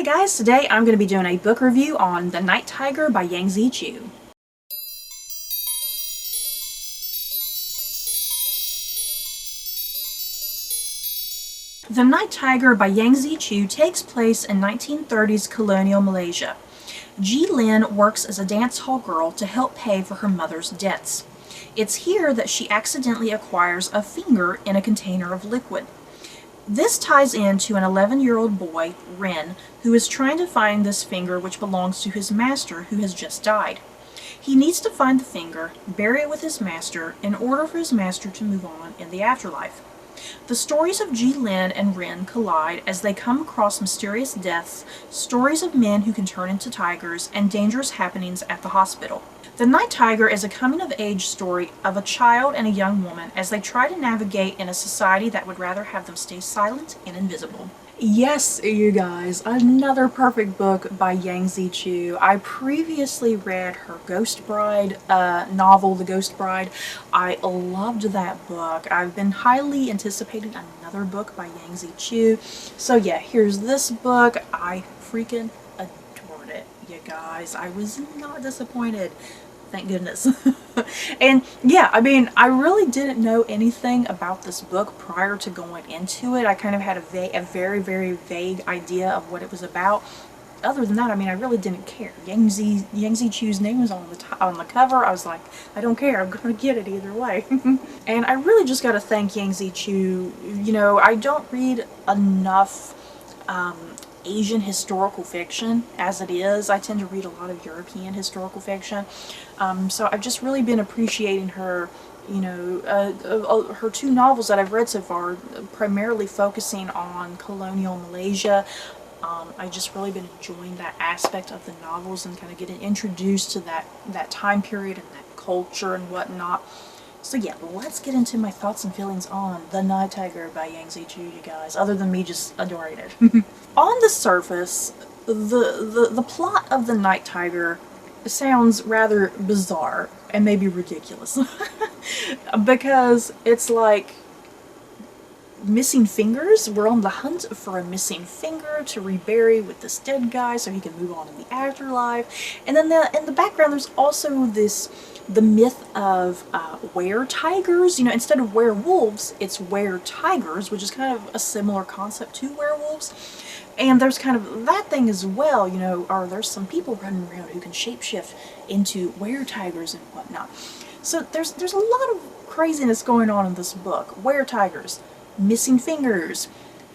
Hey guys, today I'm going to be doing a book review on The Night Tiger by Yangsze Choo. The Night Tiger by Yangsze Choo takes place in 1930s colonial Malaysia. Ji Lin works as a dance hall girl to help pay for her mother's debts. It's here that she accidentally acquires a finger in a container of liquid. This ties into an 11-year-old boy, Ren, who is trying to find this finger which belongs to his master who has just died. He needs to find the finger, bury it with his master, in order for his master to move on in the afterlife. The stories of Ji Lin and Ren collide as they come across mysterious deaths, stories of men who can turn into tigers, and dangerous happenings at the hospital. The Night Tiger is a coming-of-age story of a child and a young woman as they try to navigate in a society that would rather have them stay silent and invisible. Yes, you guys, another perfect book by Yangsze Choo. I previously read her Ghost Bride novel, The Ghost Bride. I loved that book. I've been highly anticipating another book by Yangsze Choo. So yeah, here's this book. I freaking adored it, you guys. I was not disappointed. Thank goodness. And yeah, I mean, I really didn't know anything about this book prior to going into it. I kind of had a very, very vague idea of what it was about. Other than that, I mean, I really didn't care. Yangsze Choo's name was on the cover. I was like, I don't care. I'm going to get it either way. And I really just got to thank Yangsze Choo. You know, I don't read enough Asian historical fiction as it is. I tend to read a lot of European historical fiction. So I've just really been appreciating her, you know, her two novels that I've read so far, primarily focusing on colonial Malaysia. I just really been enjoying that aspect of the novels and kind of getting introduced to that time period and that culture and whatnot. So yeah, let's get into my thoughts and feelings on The Night Tiger by Yangsze Choo, you guys, other than me just adoring it. On the surface, the plot of The Night Tiger sounds rather bizarre and maybe ridiculous. Because it's like missing fingers. We're on the hunt for a missing finger to rebury with this dead guy so he can move on in the afterlife. And then in the background there's also the myth of were-tigers. You know, instead of werewolves, it's were-tigers, which is kind of a similar concept to werewolves. And there's kind of that thing as well, you know, or there's some people running around who can shapeshift into were-tigers and whatnot. So there's a lot of craziness going on in this book. Were-tigers, missing fingers,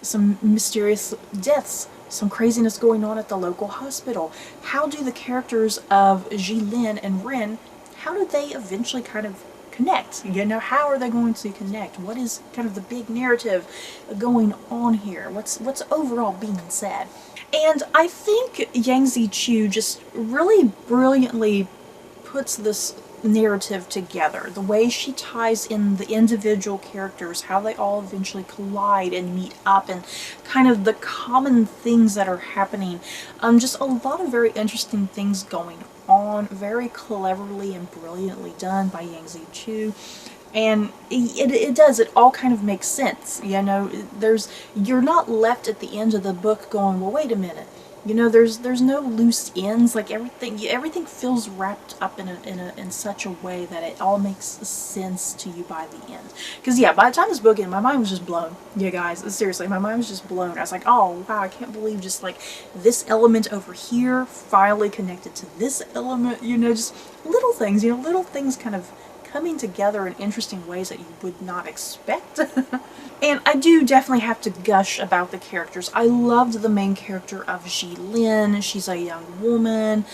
some mysterious deaths, some craziness going on at the local hospital. How do the characters of Ji Lin and Ren, how do they eventually kind of connect? You know, how are they going to connect? What is kind of the big narrative going on here? What's overall being said? And I think Yangsze Choo just really brilliantly puts this narrative together. The way she ties in the individual characters, how they all eventually collide and meet up, and kind of the common things that are happening. Just a lot of very interesting things going on, very cleverly and brilliantly done by Yangsze Choo. And it all kind of makes sense, you know. You're not left at the end of the book going, well, wait a minute. You know, there's no loose ends. Like everything feels wrapped up in such a way that it all makes sense to you by the end. Because yeah, by the time this book ended, my mind was just blown. Yeah, guys, seriously, my mind was just blown. I was like, oh wow, I can't believe just like this element over here finally connected to this element. You know, just little things. You know, little things kind of coming together in interesting ways that you would not expect. And I do definitely have to gush about the characters. I loved the main character of Ji Lin. She's a young woman,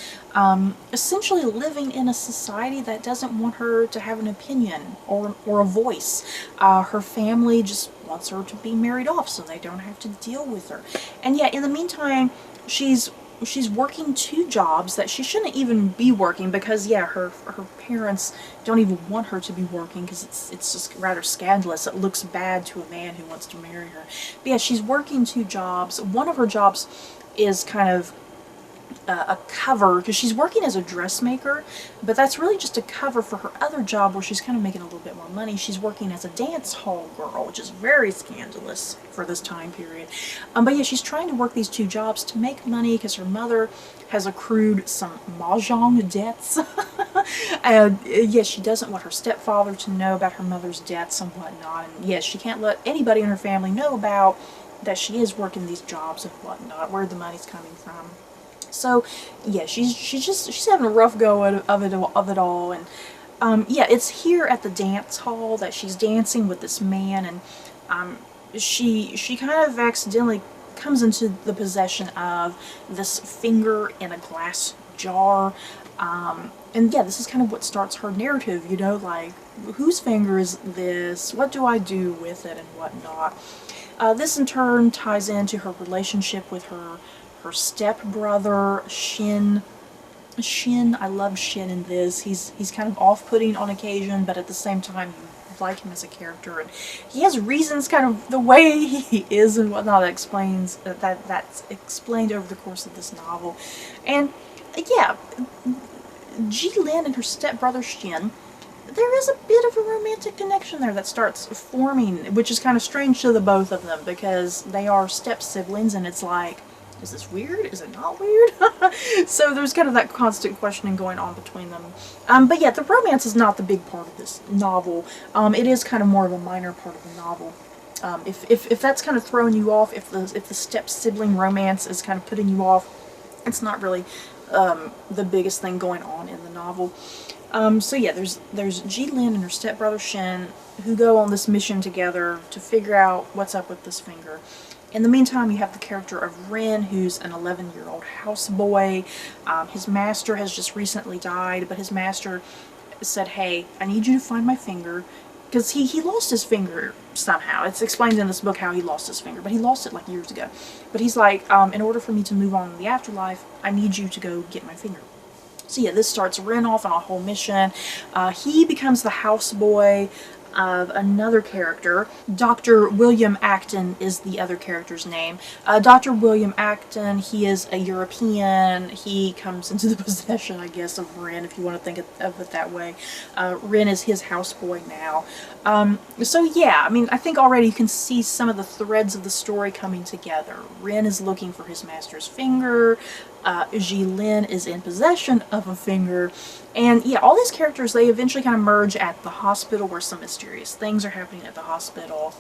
essentially living in a society that doesn't want her to have an opinion or a voice. Her family just wants her to be married off so they don't have to deal with her. And yet, in the meantime, she's working two jobs that she shouldn't even be working, because yeah, her parents don't even want her to be working because it's just rather scandalous. It looks bad to a man who wants to marry her. But yeah, she's working two jobs. One of her jobs is kind of a cover, because she's working as a dressmaker, but that's really just a cover for her other job where she's kind of making a little bit more money. She's working as a dance hall girl, which is very scandalous for this time period. But yeah, she's trying to work these two jobs to make money because her mother has accrued some mahjong debts. And yes, she doesn't want her stepfather to know about her mother's debts and whatnot. And yes, she can't let anybody in her family know about that she is working these jobs and whatnot, where the money's coming from. So yeah, she's having a rough go of it all. And yeah, it's here at the dance hall that she's dancing with this man, and she kind of accidentally comes into the possession of this finger in a glass jar. And yeah, this is kind of what starts her narrative, you know, like, whose finger is this? What do I do with it and whatnot? This in turn ties into her relationship with her stepbrother, Shin. I love Shin in this. He's kind of off-putting on occasion, but at the same time, you like him as a character, and he has reasons, kind of the way he is and whatnot. That's explained over the course of this novel. And yeah, Ji-Lin and her stepbrother Shin, there is a bit of a romantic connection there that starts forming, which is kind of strange to the both of them because they are step-siblings, and it's like, is this weird? Is it not weird? So there's kind of that constant questioning going on between them. But yeah, the romance is not the big part of this novel. It is kind of more of a minor part of the novel. If that's kind of throwing you off, if the step-sibling romance is kind of putting you off, it's not really the biggest thing going on in the novel. So yeah, there's Ji-Lin and her stepbrother Shin who go on this mission together to figure out what's up with this finger. In the meantime, you have the character of Rin, who's an 11-year-old houseboy. His master has just recently died, but his master said, hey, I need you to find my finger, because he lost his finger somehow. It's explained in this book how he lost his finger, but he lost it like years ago. But he's like, in order for me to move on in the afterlife, I need you to go get my finger. So yeah, this starts Rin off on a whole mission. He becomes the houseboy of another character. Dr. William Acton is the other character's name. Dr. William Acton, he is a European. He comes into the possession, I guess, of Rin, if you want to think of it that way. Rin is his houseboy now. So yeah, I mean, I think already you can see some of the threads of the story coming together. Rin is looking for his master's finger. Ji-Lin is in possession of a finger. And yeah, all these characters, they eventually kind of merge at the hospital where some mysterious things are happening at the hospital.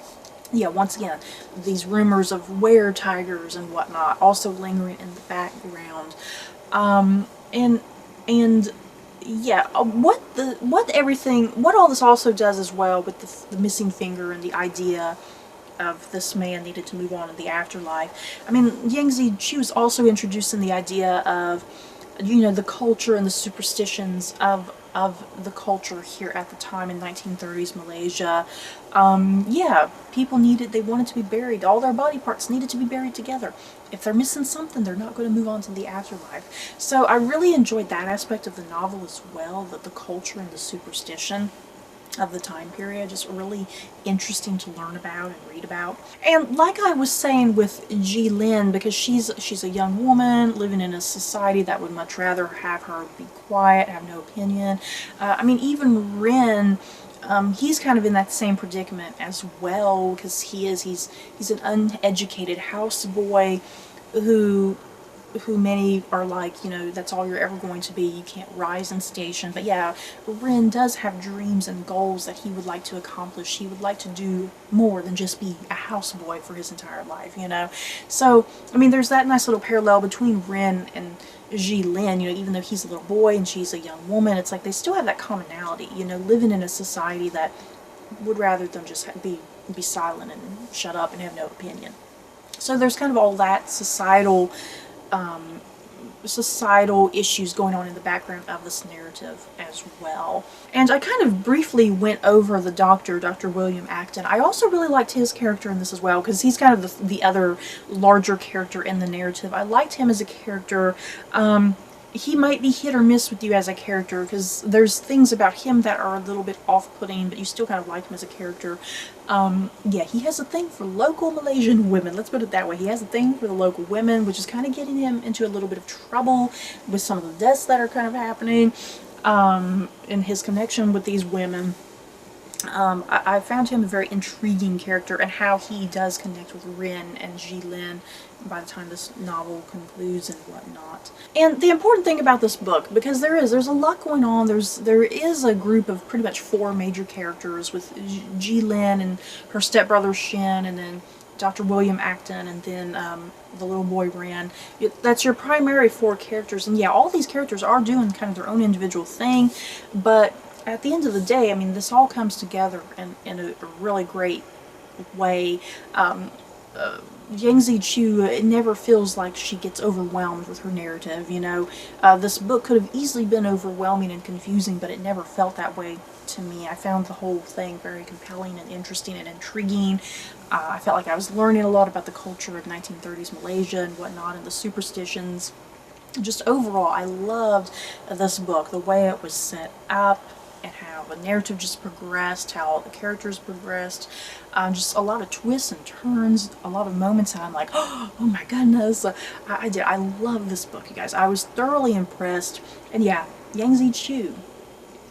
Yeah, once again, these rumors of were-tigers and whatnot also lingering in the background. And yeah, what all this also does as well with the missing finger and the idea of this man needed to move on in the afterlife. I mean, Yangsze Choo is also introducing the idea of, you know, the culture and the superstitions of the culture here at the time in 1930s Malaysia. Yeah, people they wanted to be buried. All their body parts needed to be buried together. If they're missing something, they're not going to move on to the afterlife. So I really enjoyed that aspect of the novel as well, that the culture and the superstition of the time period, just really interesting to learn about and read about. And like I was saying with Ji-Lin, because she's a young woman living in a society that would much rather have her be quiet, have no opinion. I mean, even Rin, he's kind of in that same predicament as well, because he's an uneducated houseboy who many are like, you know, that's all you're ever going to be, you can't rise in station. But yeah, Rin does have dreams and goals that he would like to accomplish. He would like to do more than just be a houseboy for his entire life, you know. So, I mean, there's that nice little parallel between Rin and Ji-Lin, you know, even though he's a little boy and she's a young woman, it's like they still have that commonality, you know, living in a society that would rather them just be silent and shut up and have no opinion. So there's kind of all that societal issues going on in the background of this narrative as well. And I kind of briefly went over the Dr. William Acton. I also really liked his character in this as well, because he's kind of the other larger character in the narrative. I liked him as a character. he might be hit or miss with you as a character, because there's things about him that are a little bit off-putting, but you still kind of like him as a character. Yeah, he has a thing for local Malaysian women. Let's put it that way. He has a thing for the local women, which is kind of getting him into a little bit of trouble with some of the deaths that are kind of happening in his connection with these women. I found him a very intriguing character, and how he does connect with Rin and Jilin by the time this novel concludes and whatnot. And the important thing about this book, because there's a lot going on, there is a group of pretty much 4 major characters, with Jilin and her stepbrother Shin, and then Dr. William Acton, and then the little boy Ran. That's your primary 4 characters, and yeah, all these characters are doing kind of their own individual thing, but at the end of the day, I mean, this all comes together in a really great way. Yangsze Choo, it never feels like she gets overwhelmed with her narrative, you know. This book could have easily been overwhelming and confusing, but it never felt that way to me. I found the whole thing very compelling and interesting and intriguing. I felt like I was learning a lot about the culture of 1930s Malaysia and whatnot, and the superstitions. Just overall, I loved this book, the way it was set up, and how the narrative just progressed, how the characters progressed, just a lot of twists and turns, a lot of moments that I'm like, oh my goodness, I love this book, you guys. I was thoroughly impressed, and yeah, Yangsze Choo.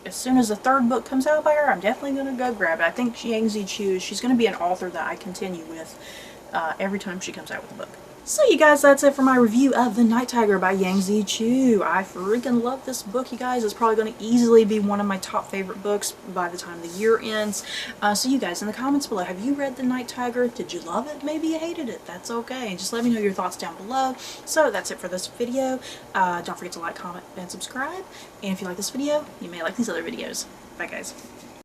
As soon as the 3rd book comes out by her, I'm definitely going to go grab it. I think Yangsze Choo, she's going to be an author that I continue with every time she comes out with a book. So you guys, that's it for my review of The Night Tiger by Yangsze Choo. I freaking love this book, you guys. It's probably going to easily be one of my top favorite books by the time the year ends. So you guys, in the comments below, have you read The Night Tiger? Did you love it? Maybe you hated it. That's okay. Just let me know your thoughts down below. So that's it for this video. Don't forget to like, comment, and subscribe. And if you like this video, you may like these other videos. Bye guys.